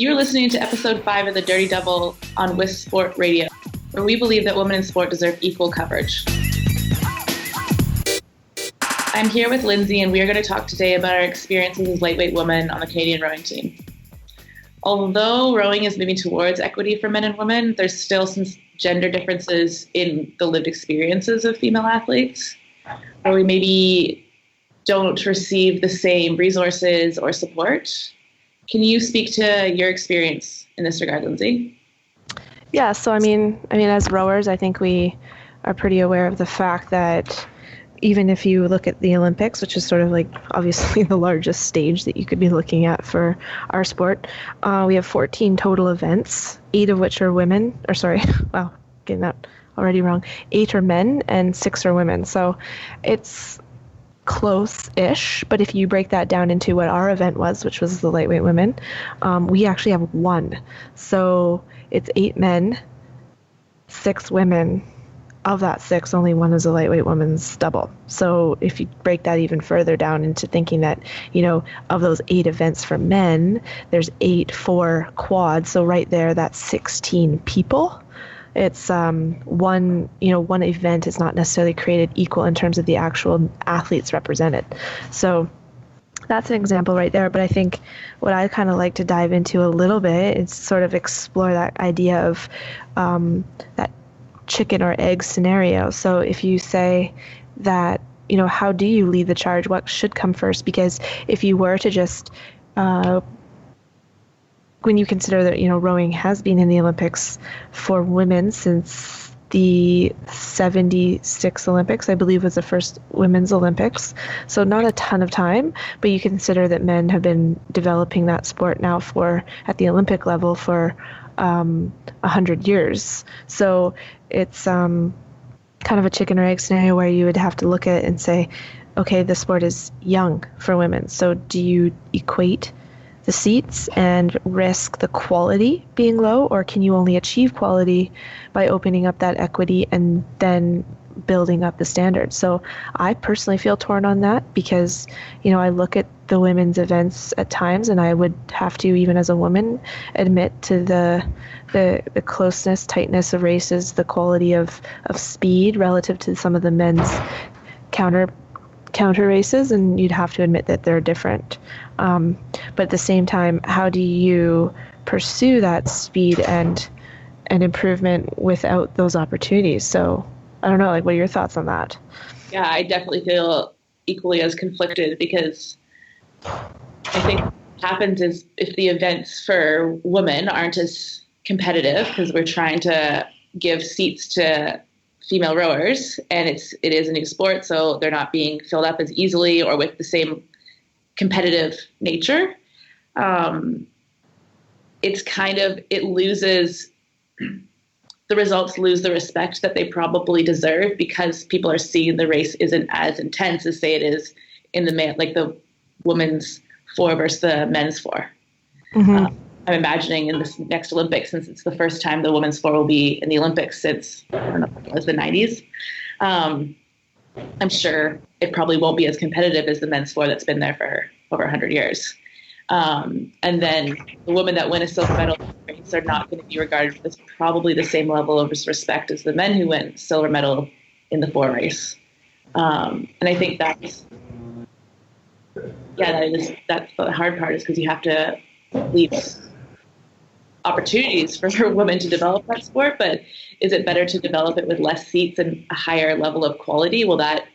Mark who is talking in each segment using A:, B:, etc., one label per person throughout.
A: You're listening to episode 5 of the Dirty Double on With Sport Radio, where we believe that women in sport deserve equal coverage. I'm here with Lindsay, and we are going to talk today about our experiences as lightweight women on the Canadian rowing team. Although rowing is moving towards equity for men and women, there's still some gender differences in the lived experiences of female athletes, where we maybe don't receive the same resources or support. Can you speak to your experience in this regard, Lindsay?
B: Yeah, so I mean, as rowers, I think we are pretty aware of the fact that even if you look at the Olympics, which is sort of like obviously the largest stage that you could be looking at for our sport, we have 14 total events, 8 of which are women, or sorry, wow, getting that already wrong, 8 are men and 6 are women. So it's close-ish, but if you break that down into what our event was, which was the lightweight women, we actually have 1. So it's 8 men, 6 women. Of that 6, only 1 is a lightweight women's double. So if you break that even further down into thinking that, of those 8 events for men, there's 8 for quad. So right there, that's 16 people. It's one event is not necessarily created equal in terms of the actual athletes represented. So that's an example right there. But I think what I kind of like to dive into a little bit is sort of explore that idea of that chicken or egg scenario. So if you say that, how do you lead the charge? What should come first? Because if you were to just when you consider that, rowing has been in the Olympics for women since the 76 Olympics, I believe was the first women's Olympics. So not a ton of time, but you consider that men have been developing that sport now at the Olympic level for 100 years. So it's kind of a chicken or egg scenario where you would have to look at it and say, okay, the sport is young for women. So do you equate the seats and risk the quality being low, or can you only achieve quality by opening up that equity and then building up the standards? So I personally feel torn on that because, I look at the women's events at times and I would have to, even as a woman, admit to the closeness, tightness of races, the quality of speed relative to some of the men's counter races, and you'd have to admit that they're different. But at the same time, how do you pursue that speed and improvement without those opportunities? So I don't know, what are your thoughts on that?
A: Yeah, I definitely feel equally as conflicted because I think what happens is if the events for women aren't as competitive because we're trying to give seats to female rowers and it is a new sport, so they're not being filled up as easily or with the same competitive nature, it loses, the results lose the respect that they probably deserve because people are seeing the race isn't as intense as say it is in the women's 4 versus the men's 4. Mm-hmm. I'm imagining in this next Olympics, since it's the first time the women's 4 will be in the Olympics since, I don't know, it was the 90s. I'm sure it probably won't be as competitive as the men's 4 that's been there for over 100 years. And then the women that win a silver medal are not going to be regarded as probably the same level of respect as the men who win silver medal in the 4 race. And I think that's the hard part, is because you have to leave opportunities for women to develop that sport, but is it better to develop it with less seats and a higher level of quality? Will that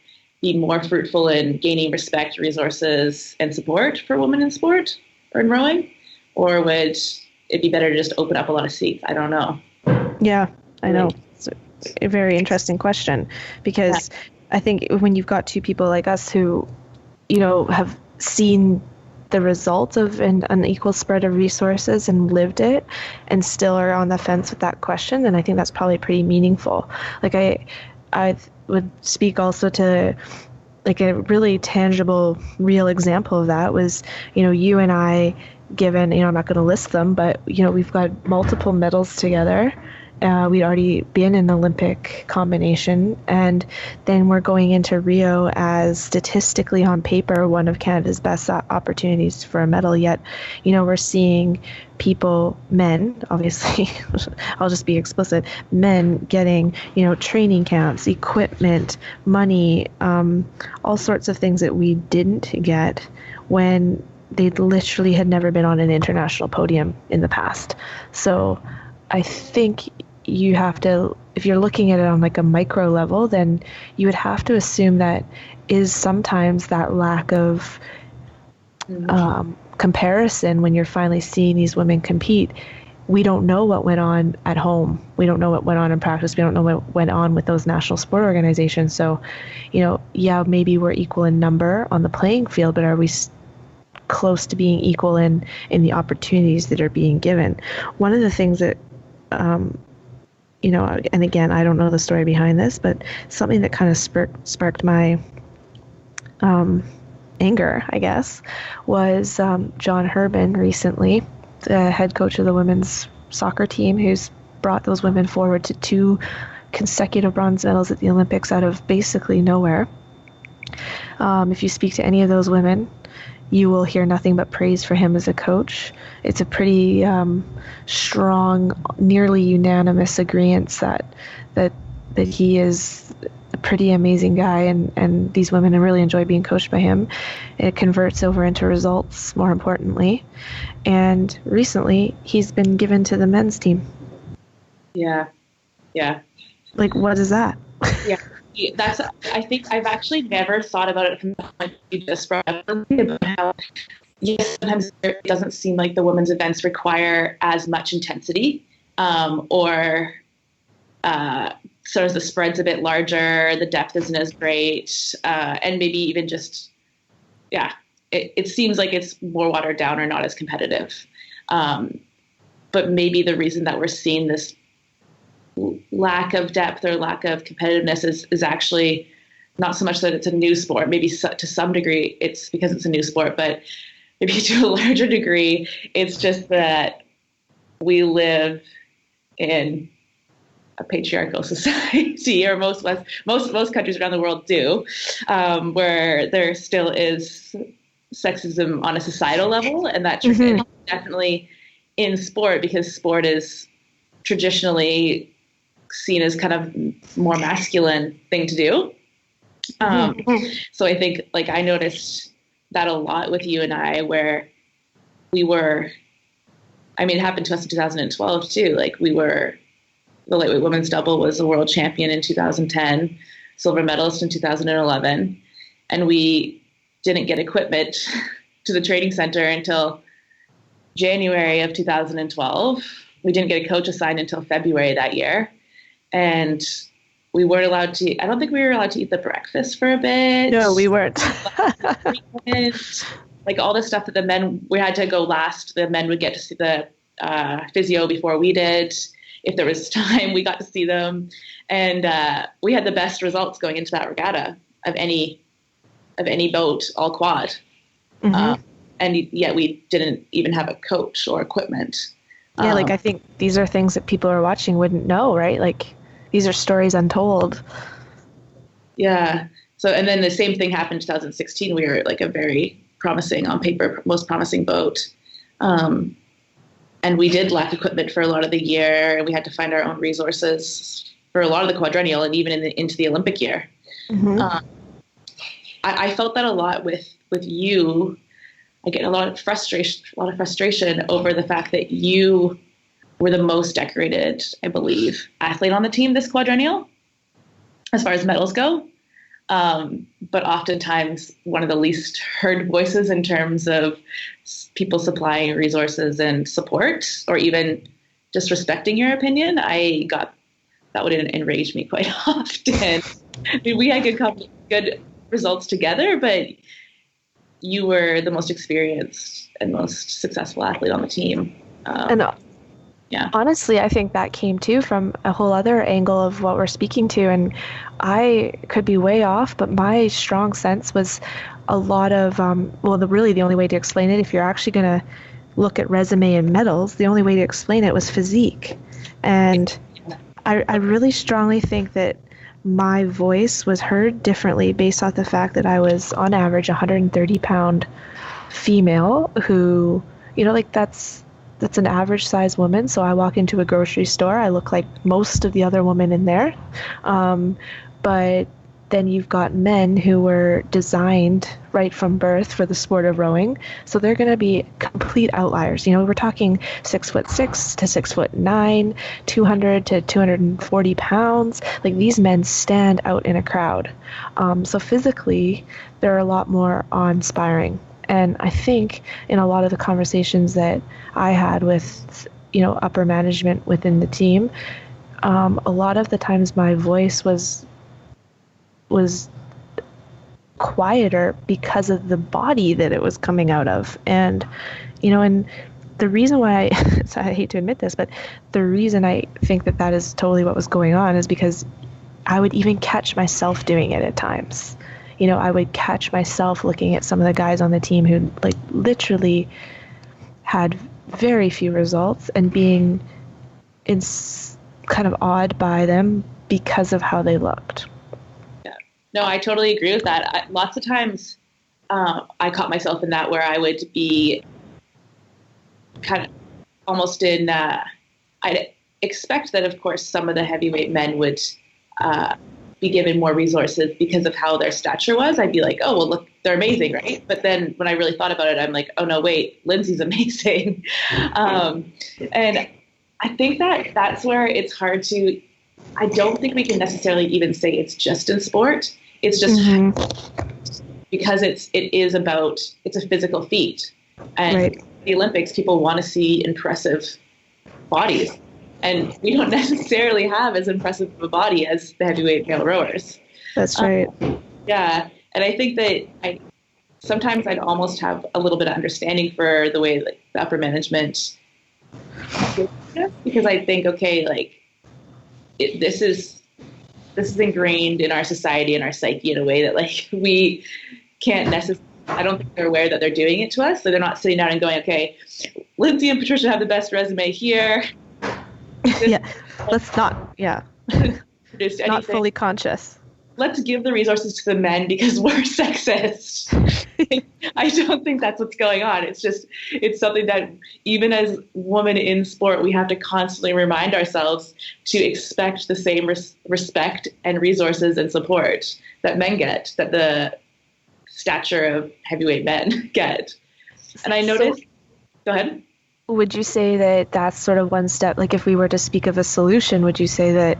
A: be more fruitful in gaining respect, resources, and support for women in sport or in rowing? Or would it be better to just open up a lot of seats? I don't know.
B: Yeah, I know. It's a very interesting question because I think when you've got 2 people like us who, have seen the result of an unequal spread of resources and lived it and still are on the fence with that question, then I think that's probably pretty meaningful. I would speak also to a really tangible, real example of that was, you and I, given, I'm not going to list them, but, we've got multiple medals together We'd already been in Olympic combination, and then we're going into Rio as statistically on paper one of Canada's best opportunities for a medal. Yet, we're seeing people, men, obviously, I'll just be explicit, men getting, training camps, equipment, money, all sorts of things that we didn't get when they literally had never been on an international podium in the past. So I think you have to, if you're looking at it on like a micro level, then you would have to assume that is sometimes that lack of comparison when you're finally seeing these women compete. We don't know what went on at home. We don't know what went on in practice. We don't know what went on with those national sport organizations. So, maybe we're equal in number on the playing field, but are we close to being equal in the opportunities that are being given? One of the things that and again, I don't know the story behind this, but something that kind of sparked my anger, I guess, was John Herman recently, the head coach of the women's soccer team, who's brought those women forward to 2 consecutive bronze medals at the Olympics out of basically nowhere. If you speak to any of those women, you will hear nothing but praise for him as a coach. It's a pretty strong, nearly unanimous agreement that he is a pretty amazing guy, and these women really enjoy being coached by him. It converts over into results, more importantly. And recently, he's been given to the men's team.
A: Yeah.
B: Like, what is that?
A: Yeah. I think I've actually never thought about it from the point you just brought up, about how, yes, sometimes it doesn't seem like the women's events require as much intensity, or sort of the spread's a bit larger, the depth isn't as great, and maybe even just, it seems like it's more watered down or not as competitive. But maybe the reason that we're seeing this lack of depth or lack of competitiveness is actually not so much that it's a new sport. Maybe to some degree it's because it's a new sport, but maybe to a larger degree it's just that we live in a patriarchal society, or most countries around the world do, where there still is sexism on a societal level, and that definitely in sport, because sport is traditionally seen as kind of more masculine thing to do. So I think, like, I noticed that a lot with you and I, where we were, it happened to us in 2012 too. Like, we were, the lightweight women's double was the world champion in 2010, silver medalist in 2011. And we didn't get equipment to the training center until January of 2012. We didn't get a coach assigned until February that year. And we weren't allowed to, I don't think we were allowed to eat the breakfast for a bit.
B: No, we weren't.
A: Like, all the stuff that the men, we had to go last. The men would get to see the physio before we did. If there was time, we got to see them. And we had the best results going into that regatta of any boat, all quad. And yet we didn't even have a coach or equipment.
B: Yeah, I think these are things that people are watching wouldn't know, right? Like, these are stories untold.
A: Yeah. So, and then the same thing happened in 2016. We were like a very promising, on paper, most promising boat. And we did lack equipment for a lot of the year, and we had to find our own resources for a lot of the quadrennial and even into the Olympic year. I felt that a lot with you. I get a lot of frustration over the fact that you were the most decorated, I believe, athlete on the team this quadrennial, as far as medals go. But oftentimes one of the least heard voices in terms of people supplying resources and support, or even just respecting your opinion. That would enrage me quite often. We had good results together, but you were the most experienced and most successful athlete on the team.
B: Honestly, I think that came too from a whole other angle of what we're speaking to. And I could be way off, but my strong sense was a lot of, really the only way to explain it, if you're actually going to look at resume and medals, the only way to explain it was physique. And I really strongly think that my voice was heard differently based off the fact that I was on average 130-pound female who, like that's an average size woman. So I walk into a grocery store, I look like most of the other women in there. But then you've got men who were designed right from birth for the sport of rowing. So they're going to be complete outliers. We're talking 6'6" to 6'9", 200 to 240 pounds. Like, these men stand out in a crowd. So physically, they're a lot more awe-inspiring. And I think in a lot of the conversations that I had with, upper management within the team, a lot of the times my voice was quieter because of the body that it was coming out of. And, and the reason why, so I hate to admit this, but the reason I think that is totally what was going on is because I would even catch myself doing it at times. I would catch myself looking at some of the guys on the team who like literally had very few results and being kind of awed by them because of how they looked.
A: Yeah, no, I totally agree with that. Lots of times I caught myself in that, where I would be kind of almost in, I'd expect that, of course, some of the heavyweight men would be given more resources because of how their stature was. I'd be like, oh, well, look, they're amazing, right? But then when I really thought about it, I'm like, oh, no, wait, Lindsay's amazing. And I think that's where it's hard to, I don't think we can necessarily even say it's just in sport. It's just because it's a physical feat. And
B: right.
A: The Olympics, people want to see impressive bodies. And we don't necessarily have as impressive of a body as the heavyweight male rowers.
B: That's right.
A: Yeah. And I think that sometimes I'd almost have a little bit of understanding for the way like the upper management, because I think, okay, like this is ingrained in our society and our psyche in a way that like we can't necessarily, I don't think they're aware that they're doing it to us. So they're not sitting down and going, okay, Lindsay and Patricia have the best resume here.
B: Yeah, let's not,
A: produce anything.
B: Not fully conscious.
A: Let's give the resources to the men because we're sexist. I don't think that's what's going on. It's something that even as women in sport, we have to constantly remind ourselves to expect the same respect and resources and support that men get, that the stature of heavyweight men get. And I noticed, go ahead.
B: Would you say that that's sort of one step, like if we were to speak of a solution, would you say that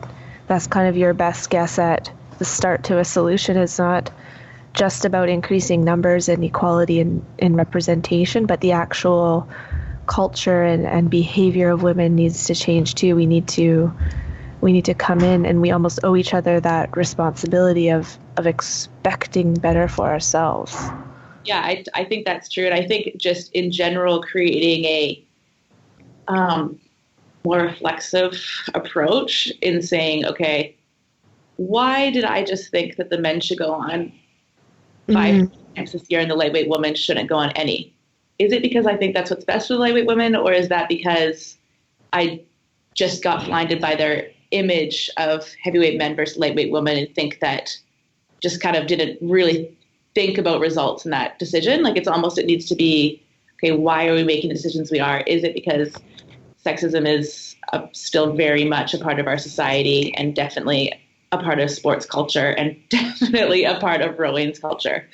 B: that's kind of your best guess at the start to a solution? Is not just about increasing numbers and equality in representation, but the actual culture and behavior of women needs to change too. We need to come in, and we almost owe each other that responsibility of expecting better for ourselves.
A: Yeah, I think that's true. And I think just in general, creating a more reflexive approach in saying, okay, why did I just think that the men should go on 5 times this year and the lightweight women shouldn't go on any? Is it because I think that's what's best for the lightweight women, or is that because I just got blinded by their image of heavyweight men versus lightweight women and think that just kind of didn't really think about results in that decision? Like, it's almost, it needs to be, okay, why are we making the decisions we are? Is it because sexism is still very much a part of our society and definitely a part of sports culture and definitely a part of rowing's culture?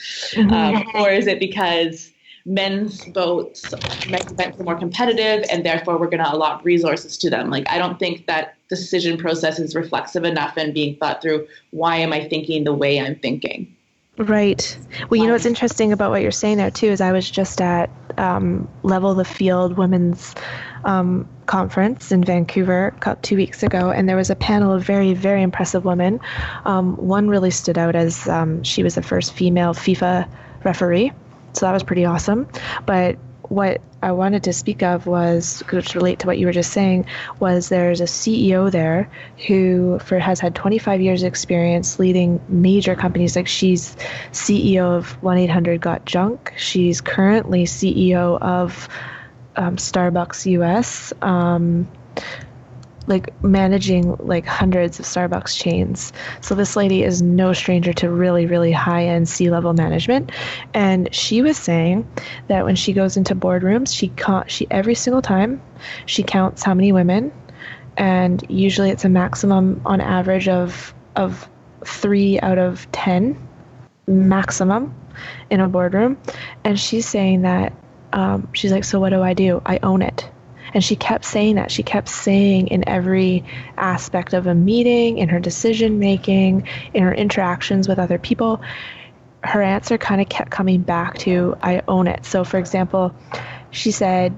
A: Or is it because men's boats, men's events are more competitive and therefore we're going to allot resources to them? Like, I don't think that decision process is reflexive enough and being thought through. Why am I thinking the way I'm thinking?
B: Right. Well, you know what's interesting about what you're saying there too is I was just at Level the Field Women's conference in Vancouver 2 weeks ago, and there was a panel of very, very impressive women. One really stood out as she was the first female FIFA referee, so that was pretty awesome. But what I wanted to speak of was, which relate to what you were just saying, was there's a CEO there who has had 25 years experience leading major companies. Like, she's CEO of 1-800-GOT-JUNK. She's currently CEO of Starbucks US. like managing like hundreds of Starbucks chains. So this lady is no stranger to really, really high-end C-level management. And she was saying that when she goes into boardrooms, she every single time she counts how many women, and usually it's a maximum on average of 3 out of 10 maximum in a boardroom. And she's saying that she's like, so what do? I own it. And she kept saying that. She kept saying in every aspect of a meeting, in her decision making, in her interactions with other people, her answer kind of kept coming back to, I own it. So, for example, she said,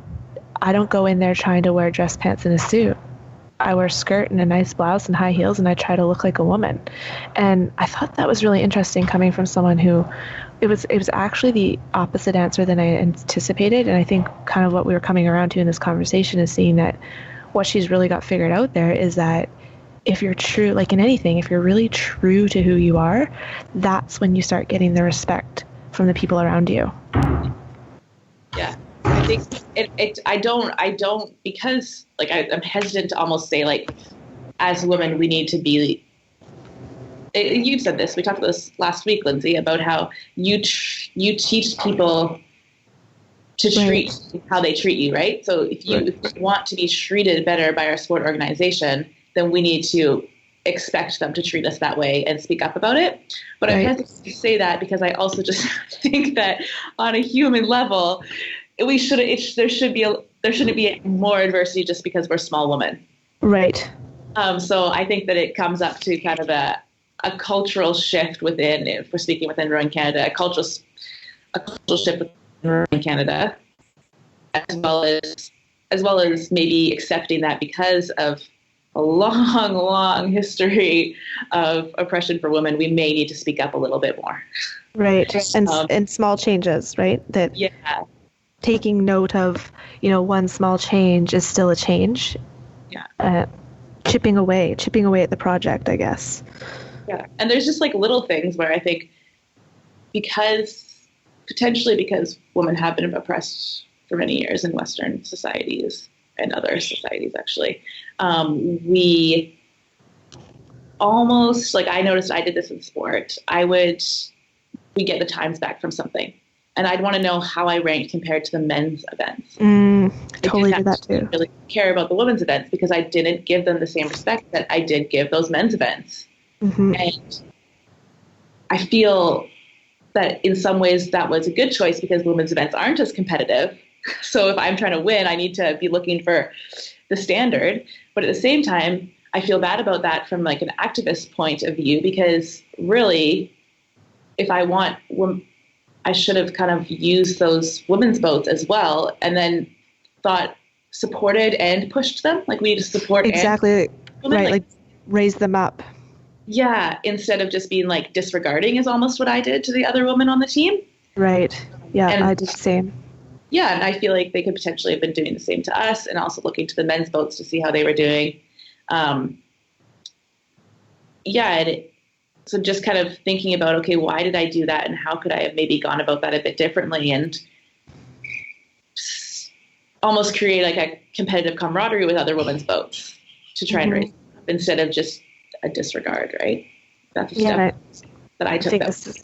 B: I don't go in there trying to wear dress pants and a suit. I wear a skirt and a nice blouse and high heels, and I try to look like a woman. And I thought that was really interesting coming from someone who it was actually the opposite answer than I anticipated. And I think kind of what we were coming around to in this conversation is seeing that what she's really got figured out there is that if you're true, like in anything, if you're really true to who you are, that's when you start getting the respect from the people around you.
A: Yeah. I think I don't, because like I'm hesitant to almost say like, as women, we need to be, you said this, we talked about this last week, Lindsay, about how you teach people to treat how they treat you, right? So if you want to be treated better by our sport organization, then we need to expect them to treat us that way and speak up about it. But I'm hesitant to say that because I also just think that on a human level, there shouldn't be more adversity just because we're small women.
B: Right.
A: So I think that it comes up to kind of a cultural shift within, if we're speaking within rowing Canada, a cultural shift within rowing Canada, as well as maybe accepting that because of a long, long history of oppression for women, we may need to speak up a little bit more.
B: Right. And small changes, right? That taking note of, one small change is still a change.
A: Yeah.
B: Chipping away at the project, I guess.
A: Yeah. And there's just like little things where I think potentially because women have been oppressed for many years in Western societies and other societies, actually, we almost, like I noticed I did this in sport, we get the times back from something. And I'd want to know how I ranked compared to the men's events.
B: Totally did that too.
A: I didn't really care about the women's events because I didn't give them the same respect that I did give those men's events. Mm-hmm. And I feel that in some ways that was a good choice because women's events aren't as competitive. So if I'm trying to win, I need to be looking for the standard. But at the same time, I feel bad about that from like an activist point of view because really, if I want I should have kind of used those women's boats as well and then supported and pushed them. Like we need to support.
B: Exactly. Right. Like raise them up.
A: Yeah. Instead of just being like disregarding is almost what I did to the other woman on the team.
B: Right. Yeah. And I did the same.
A: Yeah. And I feel like they could potentially have been doing the same to us and also looking to the men's boats to see how they were doing. So just kind of thinking about, okay, why did I do that? And how could I have maybe gone about that a bit differently and almost create like a competitive camaraderie with other women's boats to try and raise them up instead of just a disregard, right? That's a step that I took. I think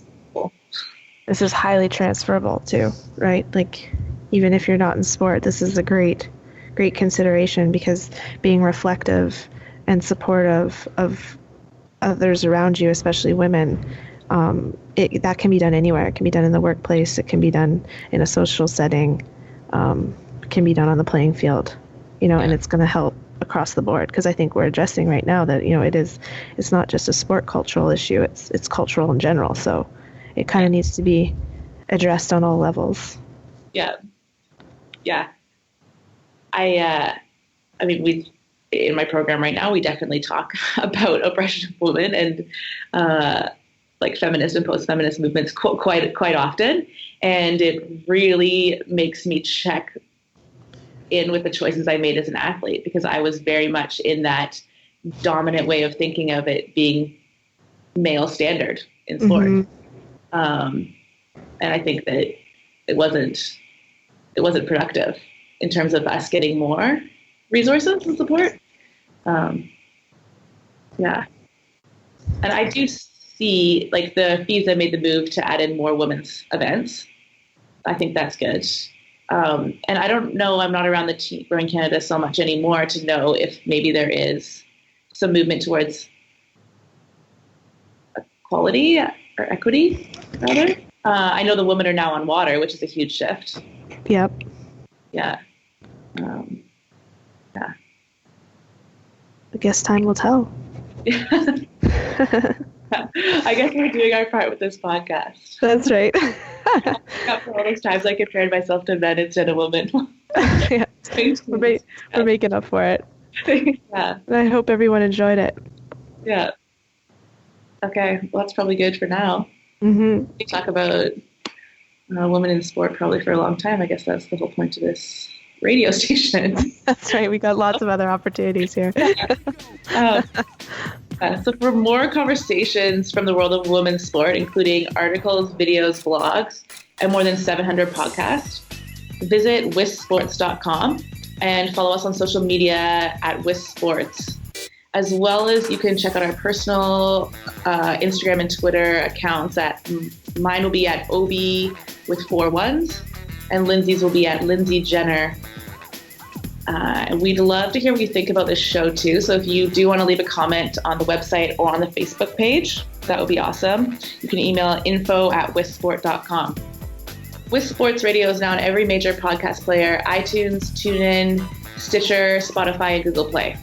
B: this is highly transferable too, right? Like even if you're not in sport, this is a great consideration because being reflective and supportive of others around you, especially women, that can be done anywhere. It can be done in the workplace. It can be done in a social setting. It can be done on the playing field, and it's going to help across the board because I think we're addressing right now that, it's not just a sport cultural issue. It's cultural in general. So it kind of needs to be addressed on all levels.
A: Yeah. Yeah. I mean, in my program right now, we definitely talk about oppression of women and like feminist and post-feminist movements quite often. And it really makes me check in with the choices I made as an athlete because I was very much in that dominant way of thinking of it being male standard in sport. Mm-hmm. And I think that it wasn't productive in terms of us getting more resources and support. Yeah. And I do see like the FISA made the move to add in more women's events. I think that's good. And I don't know, I'm not around the team rowing Canada so much anymore to know if maybe there is some movement towards equality or equity, rather. I know the women are now on water, which is a huge shift.
B: Yep.
A: Yeah.
B: I guess time will tell.
A: I guess we're doing our part with this podcast.
B: That's right.
A: For all those times I compared myself to men instead of women.
B: Yeah. We're making up for it.
A: Yeah.
B: And I hope everyone enjoyed it.
A: Yeah. Okay. Well, that's probably good for now.
B: Mm-hmm.
A: We talk about women in sport probably for a long time. I guess that's the whole point of this radio station.
B: That's right. We got lots of other opportunities here.
A: So for more conversations from the world of women's sport, including articles, videos, blogs, and more than 700 podcasts, visit wissports.com and follow us on social media at wissports. As well as you can check out our personal Instagram and Twitter accounts. Mine will be at Obee with 4 1s, and Lindsay's will be at Lindsay Jenner. And we'd love to hear what you think about this show too. So if you do want to leave a comment on the website or on the Facebook page, that would be awesome. You can email info@wissport.com. Wiss Sports Radio is now on every major podcast player: iTunes, TuneIn, Stitcher, Spotify, and Google Play.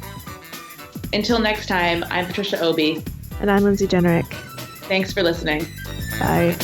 A: Until next time, I'm Patricia Obee.
B: And I'm Lindsay Jennerich.
A: Thanks for listening.
B: Bye.